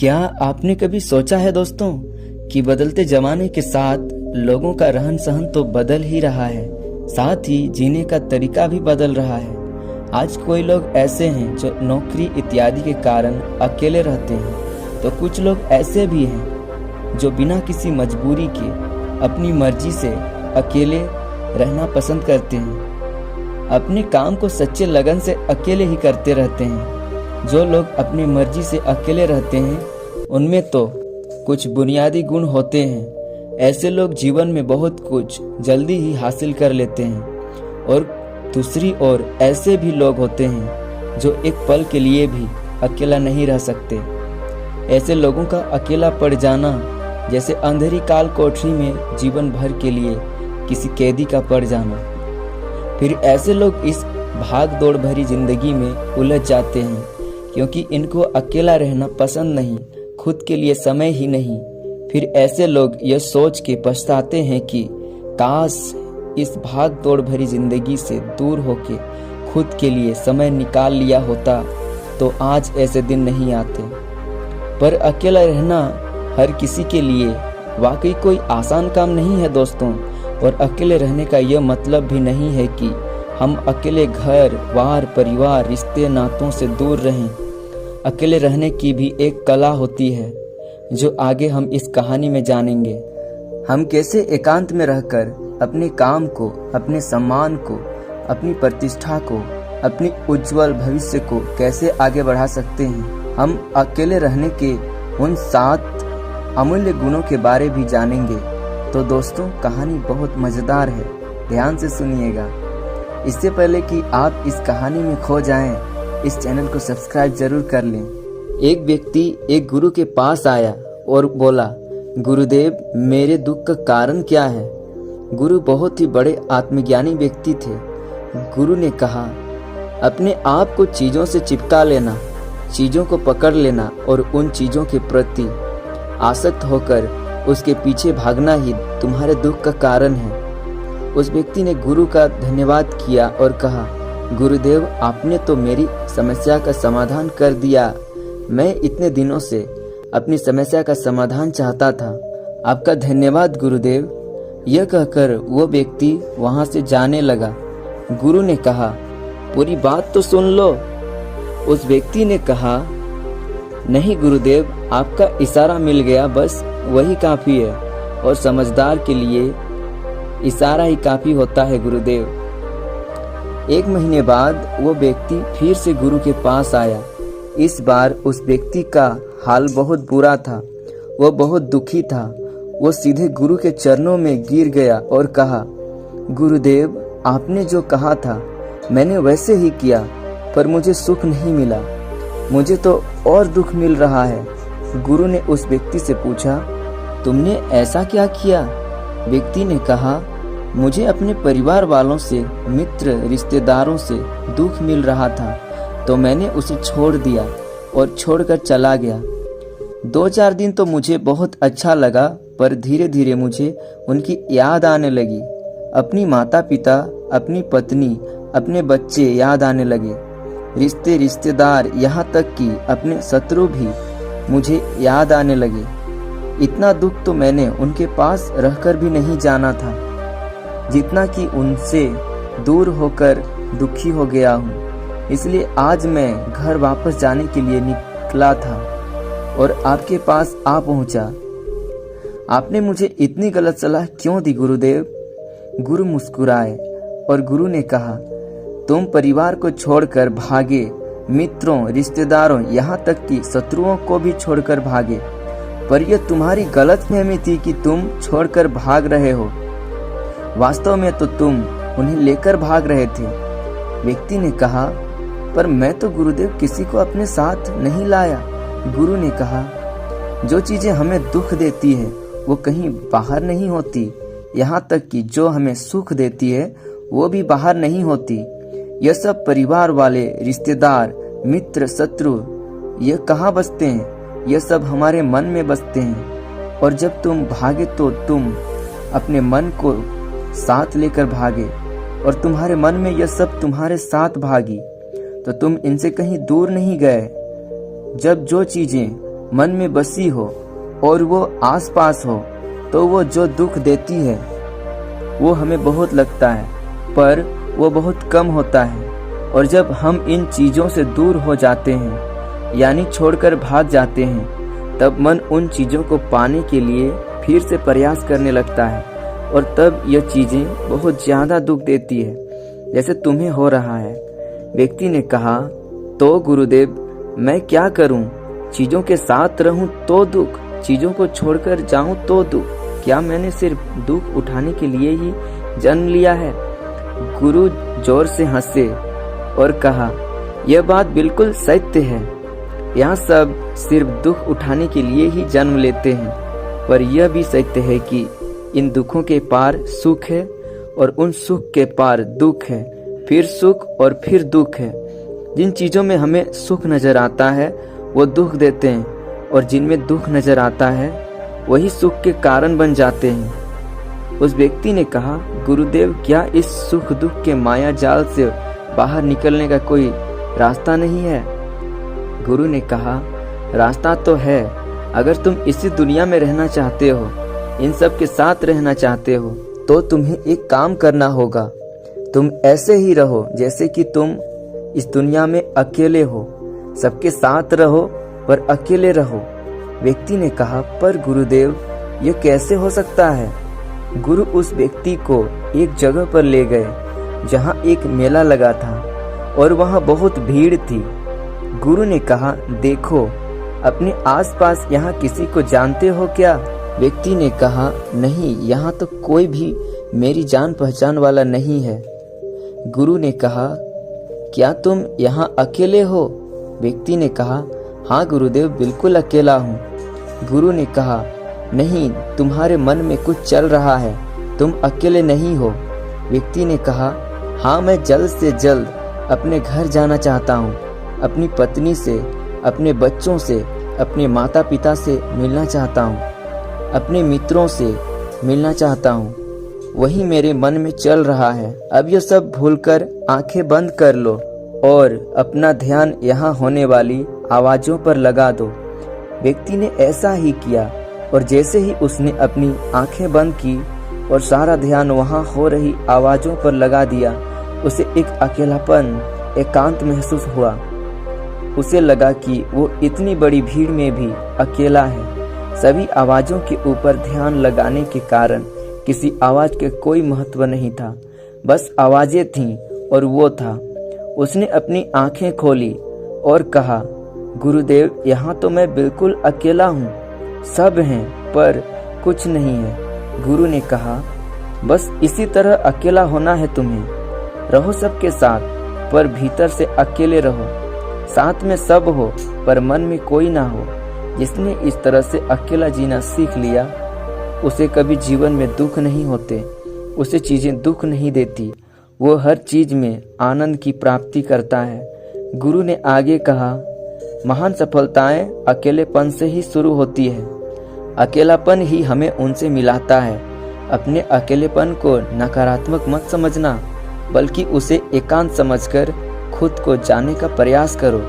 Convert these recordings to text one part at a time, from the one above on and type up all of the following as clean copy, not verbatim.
क्या आपने कभी सोचा है दोस्तों कि बदलते जमाने के साथ लोगों का रहन सहन तो बदल ही रहा है, साथ ही जीने का तरीका भी बदल रहा है। आज कोई लोग ऐसे हैं जो नौकरी इत्यादि के कारण अकेले रहते हैं, तो कुछ लोग ऐसे भी हैं जो बिना किसी मजबूरी के अपनी मर्जी से अकेले रहना पसंद करते हैं। अपने काम को सच्चे लगन से अकेले ही करते रहते हैं। जो लोग अपनी मर्जी से अकेले रहते हैं उनमें तो कुछ बुनियादी गुण होते हैं। ऐसे लोग जीवन में बहुत कुछ जल्दी ही हासिल कर लेते हैं, और दूसरी ओर ऐसे भी लोग होते हैं जो एक पल के लिए भी अकेला नहीं रह सकते। ऐसे लोगों का अकेला पड़ जाना जैसे अंधेरी काल कोठरी में जीवन भर के लिए किसी कैदी का पड़ जाना। फिर ऐसे लोग इस भाग दौड़ भरी जिंदगी में उलझ जाते हैं, क्योंकि इनको अकेला रहना पसंद नहीं, खुद के लिए समय ही नहीं। फिर ऐसे लोग यह सोच के पछताते हैं कि काश इस भाग दौड़ भरी जिंदगी से दूर होके खुद के लिए समय निकाल लिया होता तो आज ऐसे दिन नहीं आते। पर अकेला रहना हर किसी के लिए वाकई कोई आसान काम नहीं है दोस्तों। और अकेले रहने का यह मतलब भी नहीं है कि हम अकेले घर बार परिवार रिश्ते नातों से दूर रहें। अकेले रहने की भी एक कला होती है जो आगे हम इस कहानी में जानेंगे। हम कैसे एकांत में रहकर अपने काम को, अपने सम्मान को, अपनी प्रतिष्ठा को, अपनी उज्जवल भविष्य को कैसे आगे बढ़ा सकते हैं। हम अकेले रहने के उन 7 अमूल्य गुणों के बारे भी जानेंगे। तो दोस्तों, कहानी बहुत मजेदार है, ध्यान से सुनिएगा। इससे पहले कि आप इस कहानी में खो जाएं, इस चैनल को सब्सक्राइब जरूर कर लें। एक व्यक्ति एक गुरु के पास आया और बोला, गुरुदेव, मेरे दुख का कारण क्या है। गुरु बहुत ही बड़े आत्मज्ञानी व्यक्ति थे। गुरु ने कहा, अपने आप को चीजों से चिपका लेना, चीजों को पकड़ लेना और उन चीजों के प्रति आसक्त होकर उसके पीछे भागना ही तुम्हारे दुख का कारण है। उस व्यक्ति ने गुरु का धन्यवाद किया और कहा, गुरुदेव, आपने तो मेरी समस्या का समाधान कर दिया। मैं इतने दिनों से अपनी समस्या का समाधान चाहता था। आपका धन्यवाद गुरुदेव। यह कहकर वो व्यक्ति वहां से जाने लगा। गुरु ने कहा, पूरी बात तो सुन लो। उस व्यक्ति ने कहा, नहीं गुरुदेव, आपका इशारा मिल गया, बस वही काफी है, और समझदार के लिए इशारा ही काफी होता है गुरुदेव। 1 महीने बाद वो व्यक्ति फिर से गुरु के पास आया। इस बार उस व्यक्ति का हाल बहुत बुरा था। वो बहुत दुखी था। वो सीधे गुरु के चरणों में गिर गया और कहा, गुरुदेव, आपने जो कहा था मैंने वैसे ही किया, पर मुझे सुख नहीं मिला। मुझे तो और दुख मिल रहा है। गुरु ने उस व्यक्ति से पूछा, तुमने ऐसा क्या किया। व्यक्ति ने कहा, मुझे अपने परिवार वालों से, मित्र रिश्तेदारों से दुख मिल रहा था, तो मैंने उसे छोड़ दिया और छोड़कर चला गया। 2-4 दिन तो मुझे बहुत अच्छा लगा, पर धीरे धीरे मुझे उनकी याद आने लगी। अपनी माता पिता, अपनी पत्नी, अपने बच्चे याद आने लगे। रिश्ते रिश्तेदार, यहाँ तक कि अपने शत्रु भी मुझे याद आने लगे। इतना दुख तो मैंने उनके पास रहकर भी नहीं जाना था, जितना कि उनसे दूर होकर दुखी हो गया हूँ। इसलिए आज मैं घर वापस जाने के लिए निकला था और आपके पास आ पहुँचा। आपने मुझे इतनी गलत सलाह क्यों दी गुरुदेव। गुरु मुस्कुराए और गुरु ने कहा, तुम परिवार को छोड़कर भागे, मित्रों रिश्तेदारों, यहाँ तक कि शत्रुओं को भी छोड़कर भागे, पर यह तुम्हारी गलतफहमी थी कि तुम छोड़कर भाग रहे हो। वास्तव में तो तुम उन्हें लेकर भाग रहे थे। व्यक्ति ने कहा, पर मैं तो गुरुदेव किसी को अपने साथ नहीं लाया। गुरु ने कहा, जो चीजें हमें दुख देती है वो कहीं बाहर नहीं होती, यहाँ तक कि जो हमें सुख देती है वो भी बाहर नहीं होती। यह सब परिवार वाले, रिश्तेदार, मित्र, शत्रु, यह कहाँ बसते हैं। यह सब हमारे मन में बसते हैं। और जब तुम भागे तो तुम अपने मन को साथ लेकर भागे, और तुम्हारे मन में यह सब तुम्हारे साथ भागी, तो तुम इनसे कहीं दूर नहीं गए। जब जो चीजें मन में बसी हो और वो आसपास हो तो वो जो दुख देती है वो हमें बहुत लगता है, पर वो बहुत कम होता है। और जब हम इन चीज़ों से दूर हो जाते हैं यानी छोड़कर भाग जाते हैं, तब मन उन चीज़ों को पाने के लिए फिर से प्रयास करने लगता है और तब यह चीज़ें बहुत ज़्यादा दुख देती है, जैसे तुम्हें हो रहा है। व्यक्ति ने कहा, तो गुरुदेव मैं क्या करूं? चीज़ों के साथ रहूं तो दुख, चीज़ों को छोड़कर जाऊं तो दुख। क्या मैंने सिर्फ दुख उठाने के लिए ही जन्म लिया है? गुरु जोर से हंसे और कहा, यह बात बिल्कुल सत्य है। यहाँ सब सिर्फ दुख उठाने के लिए ही जन्म लेते हैं, पर यह भी सत्य है कि इन दुखों के पार सुख है और उन सुख के पार दुख है, फिर सुख और फिर दुख है। जिन चीज़ों में हमें सुख नजर आता है वो दुख देते हैं, और जिनमें दुख नजर आता है वही सुख के कारण बन जाते हैं। उस व्यक्ति ने कहा, गुरुदेव क्या इस सुख दुख के माया जाल से बाहर निकलने का कोई रास्ता नहीं है? गुरु ने कहा, रास्ता तो है। अगर तुम इसी दुनिया में रहना चाहते हो, इन सब के साथ रहना चाहते हो, तो तुम्हें एक काम करना होगा। तुम ऐसे ही रहो जैसे कि तुम इस दुनिया में अकेले हो। सबके साथ रहो पर अकेले रहो। व्यक्ति ने कहा, पर गुरुदेव ये कैसे हो सकता है? गुरु उस व्यक्ति को एक जगह पर ले गए जहाँ एक मेला लगा था और वहाँ बहुत भीड़ थी। गुरु ने कहा, देखो अपने आसपास यहाँ किसी को जानते हो क्या? व्यक्ति ने कहा, नहीं, यहाँ तो कोई भी मेरी जान पहचान वाला नहीं है। गुरु ने कहा, क्या तुम यहाँ अकेले हो? व्यक्ति ने कहा, हाँ गुरुदेव, बिल्कुल अकेला हूँ। गुरु ने कहा, नहीं, तुम्हारे मन में कुछ चल रहा है, तुम अकेले नहीं हो। व्यक्ति ने कहा, हाँ मैं जल्द से जल्द अपने घर जाना चाहता हूँ, अपनी पत्नी से, अपने बच्चों से, अपने माता पिता से मिलना चाहता हूँ, अपने मित्रों से मिलना चाहता हूँ। वही मेरे मन में चल रहा है। अब यह सब भूलकर आंखें बंद कर लो और अपना ध्यान यहाँ होने वाली आवाज़ों पर लगा दो। व्यक्ति ने ऐसा ही किया और जैसे ही उसने अपनी आंखें बंद की और सारा ध्यान वहाँ हो रही आवाज़ों पर लगा दिया, उसे एक अकेलापन, एकांत महसूस हुआ। उसे लगा कि वो इतनी बड़ी भीड़ में भी अकेला है। सभी आवाज़ों के ऊपर ध्यान लगाने के कारण किसी आवाज़ के कोई महत्व नहीं था, बस आवाज़ें थीं और वो था। उसने अपनी आंखें खोली और कहा, गुरुदेव यहाँ तो मैं बिल्कुल अकेला हूँ, सब हैं पर कुछ नहीं है। गुरु ने कहा, बस इसी तरह अकेला होना है तुम्हें। रहो सबके साथ पर भीतर से अकेले रहो। साथ में सब हो पर मन में कोई ना हो। जिसने इस तरह से अकेला जीना सीख लिया, उसे कभी जीवन में दुख नहीं होते, उसे चीज़ें दुख नहीं देती, वो हर चीज़ में आनंद की प्राप्ति करता है। गुरु ने आगे कहा, महान सफलताएं अकेलेपन से ही शुरू होती है। अकेलापन ही हमें उनसे मिलाता है। अपने अकेलेपन को नकारात्मक मत समझना, बल्कि उसे एकांत समझकर खुद को जानने का प्रयास करो।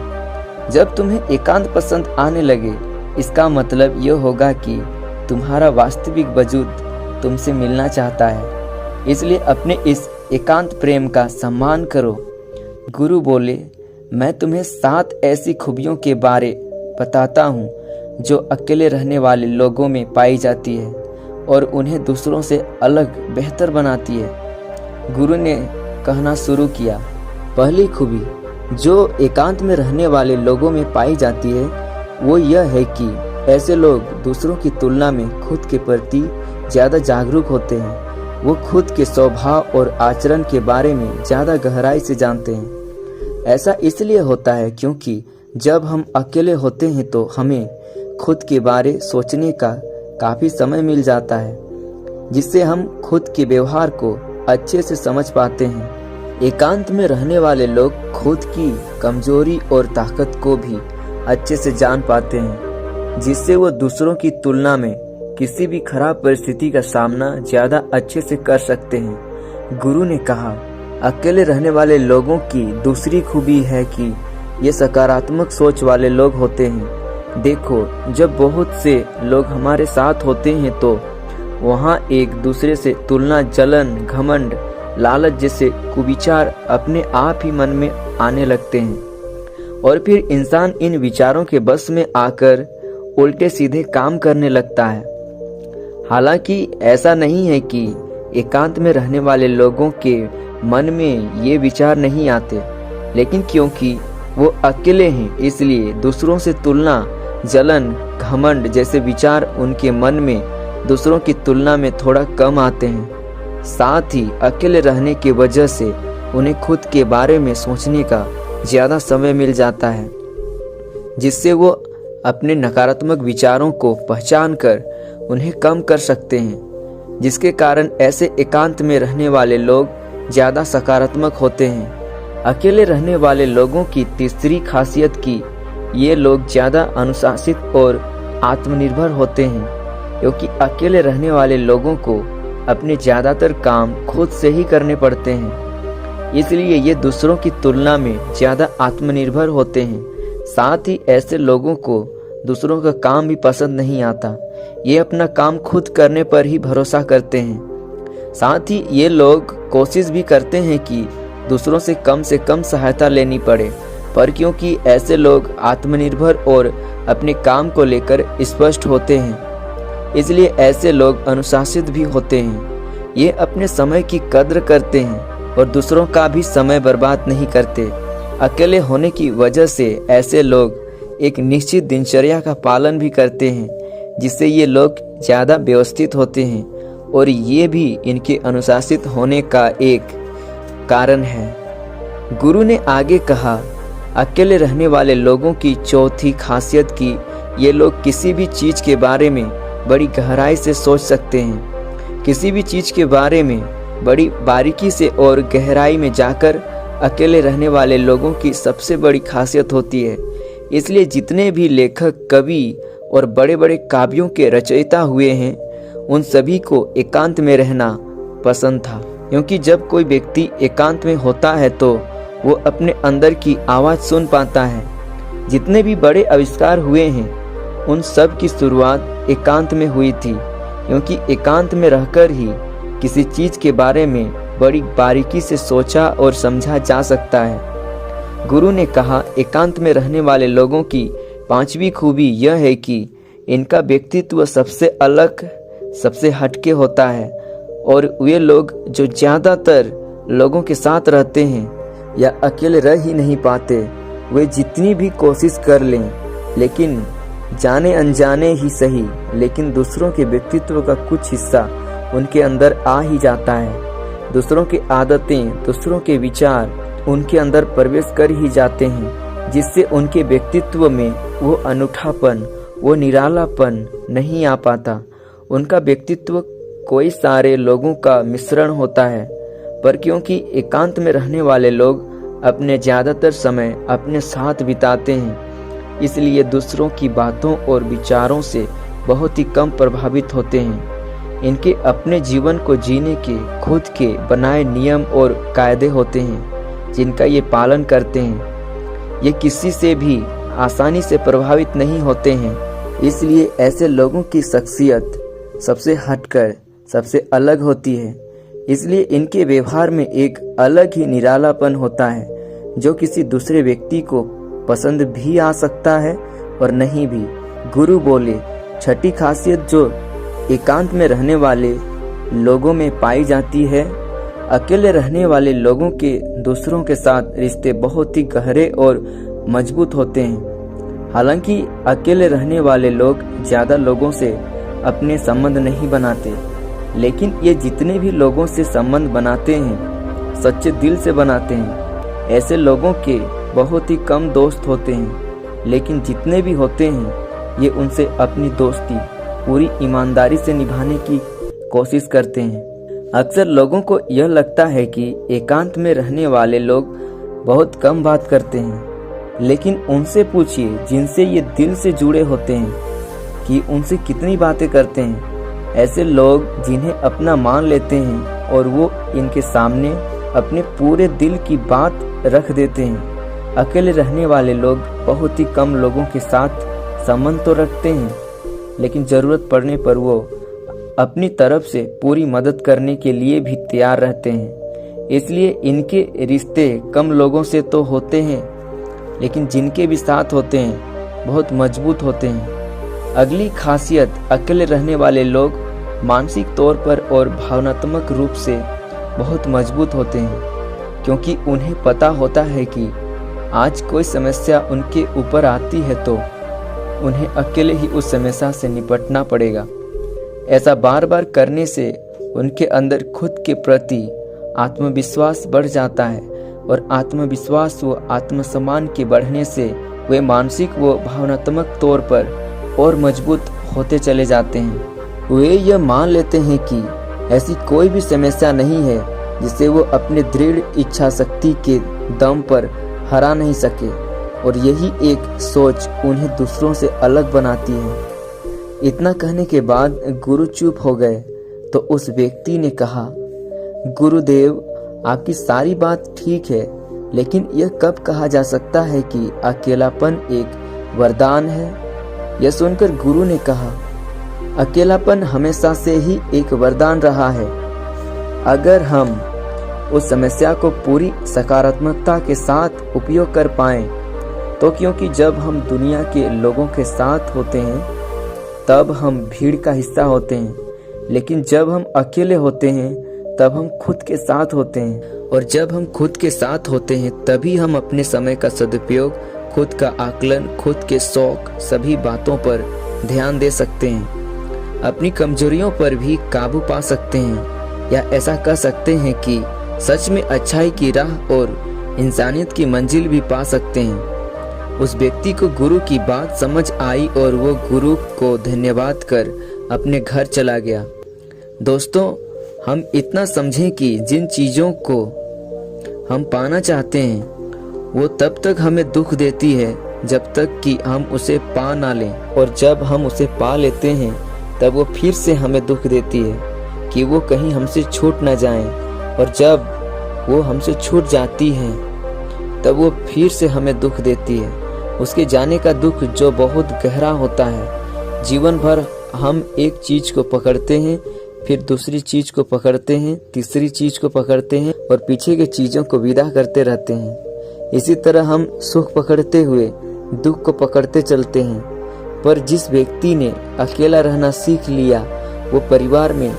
जब तुम्हें एकांत पसंद आने लगे, इसका मतलब यह होगा कि तुम्हारा वास्तविक वजूद तुमसे मिलना चाहता है। इसलिए अपने इस एकांत प्रेम का सम्मान करो। गुरु बोले, मैं तुम्हें 7 ऐसी खूबियों के बारे बताता हूँ जो अकेले रहने वाले लोगों में पाई जाती है और उन्हें दूसरों से अलग बेहतर बनाती है। गुरु ने कहना शुरू किया, पहली खूबी जो एकांत में रहने वाले लोगों में पाई जाती है वो यह है कि ऐसे लोग दूसरों की तुलना में खुद के प्रति ज़्यादा जागरूक होते हैं। वो खुद के स्वभाव और आचरण के बारे में ज़्यादा गहराई से जानते हैं। ऐसा इसलिए होता है क्योंकि जब हम अकेले होते हैं तो हमें खुद के बारे सोचने का काफ़ी समय मिल जाता है, जिससे हम खुद के व्यवहार को अच्छे से समझ पाते हैं। एकांत में रहने वाले लोग खुद की कमजोरी और ताकत को भी अच्छे से जान पाते हैं, जिससे वो दूसरों की तुलना में किसी भी खराब परिस्थिति का सामना ज़्यादा अच्छे से कर सकते हैं। गुरु ने कहा, अकेले रहने वाले लोगों की दूसरी खूबी है कि ये सकारात्मक सोच वाले लोग होते हैं। देखो, जब बहुत से लोग हमारे साथ होते हैं तो वहाँ एक दूसरे से तुलना, जलन, घमंड, लालच जैसे कुविचार अपने आप ही मन में आने लगते हैं और फिर इंसान इन विचारों के बस में आकर उल्टे सीधे काम करने लगता है। हालांकि ऐसा नहीं है कि एकांत में रहने वाले लोगों के मन में ये विचार नहीं आते, लेकिन क्योंकि वो अकेले हैं इसलिए दूसरों से तुलना, जलन, घमंड जैसे विचार उनके मन में दूसरों की तुलना में थोड़ा कम आते हैं। साथ ही अकेले रहने की वजह से उन्हें खुद के बारे में सोचने का ज़्यादा समय मिल जाता है, जिससे वो अपने नकारात्मक विचारों को पहचान कर उन्हें कम कर सकते हैं, जिसके कारण ऐसे एकांत में रहने वाले लोग ज़्यादा सकारात्मक होते हैं। अकेले रहने वाले लोगों की तीसरी खासियत कि ये लोग ज़्यादा अनुशासित और आत्मनिर्भर होते हैं, क्योंकि अकेले रहने वाले लोगों को अपने ज़्यादातर काम खुद से ही करने पड़ते हैं, इसलिए ये दूसरों की तुलना में ज़्यादा आत्मनिर्भर होते हैं। साथ ही ऐसे लोगों को दूसरों का काम भी पसंद नहीं आता, ये अपना काम खुद करने पर ही भरोसा करते हैं। साथ ही ये लोग कोशिश भी करते हैं कि दूसरों से कम सहायता लेनी पड़े, पर क्योंकि ऐसे लोग आत्मनिर्भर और अपने काम को लेकर स्पष्ट होते हैं, इसलिए ऐसे लोग अनुशासित भी होते हैं। ये अपने समय की कद्र करते हैं और दूसरों का भी समय बर्बाद नहीं करते। अकेले होने की वजह से ऐसे लोग एक निश्चित दिनचर्या का पालन भी करते हैं, जिससे ये लोग ज़्यादा व्यवस्थित होते हैं और ये भी इनके अनुशासित होने का एक कारण है। गुरु ने आगे कहा, अकेले रहने वाले लोगों की चौथी खासियत कि ये लोग किसी भी चीज़ के बारे में बड़ी गहराई से सोच सकते हैं। किसी भी चीज़ के बारे में बड़ी बारीकी से और गहराई में जाकर अकेले रहने वाले लोगों की सबसे बड़ी खासियत होती है। इसलिए जितने भी लेखक, कवि और बड़े बड़े काव्यों के रचयिता हुए हैं, उन सभी को एकांत में रहना पसंद था, क्योंकि जब कोई व्यक्ति एकांत में होता है तो वो अपने अंदर की आवाज़ सुन पाता है। जितने भी बड़े आविष्कार हुए हैं, उन सब की शुरुआत एकांत में हुई थी, क्योंकि एकांत में रहकर ही किसी चीज़ के बारे में बड़ी बारीकी से सोचा और समझा जा सकता है। गुरु ने कहा, एकांत में रहने वाले लोगों की पांचवी खूबी यह है कि इनका व्यक्तित्व सबसे अलग, सबसे हटके होता है और वे लोग जो ज़्यादातर लोगों के साथ रहते हैं या अकेले रह ही नहीं पाते, वे जितनी भी कोशिश कर लें, लेकिन जाने अनजाने ही सही, लेकिन दूसरों के व्यक्तित्व का कुछ हिस्सा उनके अंदर आ ही जाता है। दूसरों की आदतें, दूसरों के विचार उनके अंदर प्रवेश कर ही जाते हैं, जिससे उनके व्यक्तित्व में वो अनूठापन, वो निरालापन नहीं आ पाता। उनका व्यक्तित्व कोई सारे लोगों का मिश्रण होता है, पर क्योंकि एकांत में रहने वाले लोग अपने ज़्यादातर समय अपने साथ बिताते हैं, इसलिए दूसरों की बातों और विचारों से बहुत ही कम प्रभावित होते हैं। इनके अपने जीवन को जीने के खुद के बनाए नियम और कायदे होते हैं, जिनका ये पालन करते हैं। ये किसी से भी आसानी से प्रभावित नहीं होते हैं, इसलिए ऐसे लोगों की शख्सियत सबसे हटकर सबसे अलग होती है। इसलिए इनके व्यवहार में एक अलग ही निरालापन होता है, जो किसी दूसरे व्यक्ति को पसंद भी आ सकता है और नहीं भी। गुरु बोले, छठी खासियत जो एकांत में रहने वाले लोगों में पाई जाती है, अकेले रहने वाले लोगों के दूसरों के साथ रिश्ते बहुत ही गहरे और मजबूत होते हैं। हालांकि अकेले रहने वाले लोग ज़्यादा लोगों से अपने संबंध नहीं बनाते, लेकिन ये जितने भी लोगों से संबंध बनाते हैं, सच्चे दिल से बनाते हैं। ऐसे लोगों के बहुत ही कम दोस्त होते हैं, लेकिन जितने भी होते हैं, ये उनसे अपनी दोस्ती पूरी ईमानदारी से निभाने की कोशिश करते हैं। अक्सर लोगों को यह लगता है कि एकांत में रहने वाले लोग बहुत कम बात करते हैं, लेकिन उनसे पूछिए जिनसे ये दिल से जुड़े होते हैं कि उनसे कितनी बातें करते हैं। ऐसे लोग जिन्हें अपना मान लेते हैं और वो इनके सामने अपने पूरे दिल की बात रख देते हैं। अकेले रहने वाले लोग बहुत ही कम लोगों के साथ संबंध तो रखते हैं, लेकिन ज़रूरत पड़ने पर वो अपनी तरफ से पूरी मदद करने के लिए भी तैयार रहते हैं। इसलिए इनके रिश्ते कम लोगों से तो होते हैं, लेकिन जिनके भी साथ होते हैं बहुत मजबूत होते हैं। अगली खासियत, अकेले रहने वाले लोग मानसिक तौर पर और भावनात्मक रूप से बहुत मजबूत होते हैं, क्योंकि उन्हें पता होता है कि आज कोई समस्या उनके ऊपर आती है तो उन्हें अकेले ही उस समस्या से निपटना पड़ेगा। ऐसा बार बार करने से उनके अंदर खुद के प्रति आत्मविश्वास बढ़ जाता है, और आत्मविश्वास व आत्मसम्मान के बढ़ने से वे मानसिक व भावनात्मक तौर पर और मजबूत होते चले जाते हैं। वे यह मान लेते हैं कि ऐसी कोई भी समस्या नहीं है जिसे वो अपने दृढ़ इच्छा शक्ति के दम पर हरा नहीं सके, और यही एक सोच उन्हें दूसरों से अलग बनाती है। इतना कहने के बाद गुरु चुप हो गए तो उस व्यक्ति ने कहा, गुरुदेव, आपकी सारी बात ठीक है, लेकिन यह कब कहा जा सकता है कि अकेलापन एक वरदान है? यह सुनकर गुरु ने कहा, अकेलापन हमेशा से ही एक वरदान रहा है, अगर हम उस समस्या को पूरी सकारात्मकता के साथ उपयोग कर पाएं तो। क्योंकि जब हम दुनिया के लोगों के साथ होते हैं तब हम भीड़ का हिस्सा होते हैं, लेकिन जब हम अकेले होते हैं तब हम खुद के साथ होते हैं, और जब हम खुद के साथ होते हैं तभी हम अपने समय का सदुपयोग, खुद का आकलन, खुद के शौक, सभी बातों पर ध्यान दे सकते हैं, अपनी कमजोरियों पर भी काबू पा सकते हैं, या ऐसा कह सकते हैं कि सच में अच्छाई की राह और इंसानियत की मंजिल भी पा सकते हैं। उस व्यक्ति को गुरु की बात समझ आई और वो गुरु को धन्यवाद कर अपने घर चला गया। दोस्तों, हम इतना समझें कि जिन चीज़ों को हम पाना चाहते हैं वो तब तक हमें दुख देती है जब तक कि हम उसे पा ना लें, और जब हम उसे पा लेते हैं तब वो फिर से हमें दुख देती है कि वो कहीं हमसे छूट ना जाएं, और जब वो हमसे छूट जाती है तब वो फिर से हमें दुख देती है। उसके जाने का दुख जो बहुत गहरा होता है। जीवन भर हम एक चीज को पकड़ते हैं, फिर दूसरी चीज को पकड़ते हैं, तीसरी चीज को पकड़ते हैं, और पीछे की चीजों को विदा करते रहते हैं। इसी तरह हम सुख पकड़ते हुए दुख को पकड़ते चलते हैं। पर जिस व्यक्ति ने अकेला रहना सीख लिया, वो परिवार में,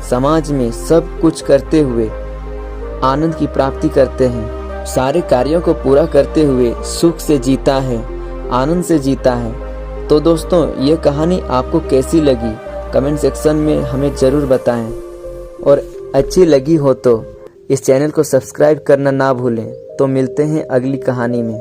समाज में सब कुछ करते हुए आनंद की प्राप्ति करते हैं। सारे कार्यों को पूरा करते हुए सुख से जीता है, आनंद से जीता है। तो दोस्तों, ये कहानी आपको कैसी लगी कमेंट सेक्शन में हमें ज़रूर बताएं, और अच्छी लगी हो तो इस चैनल को सब्सक्राइब करना ना भूलें। तो मिलते हैं अगली कहानी में।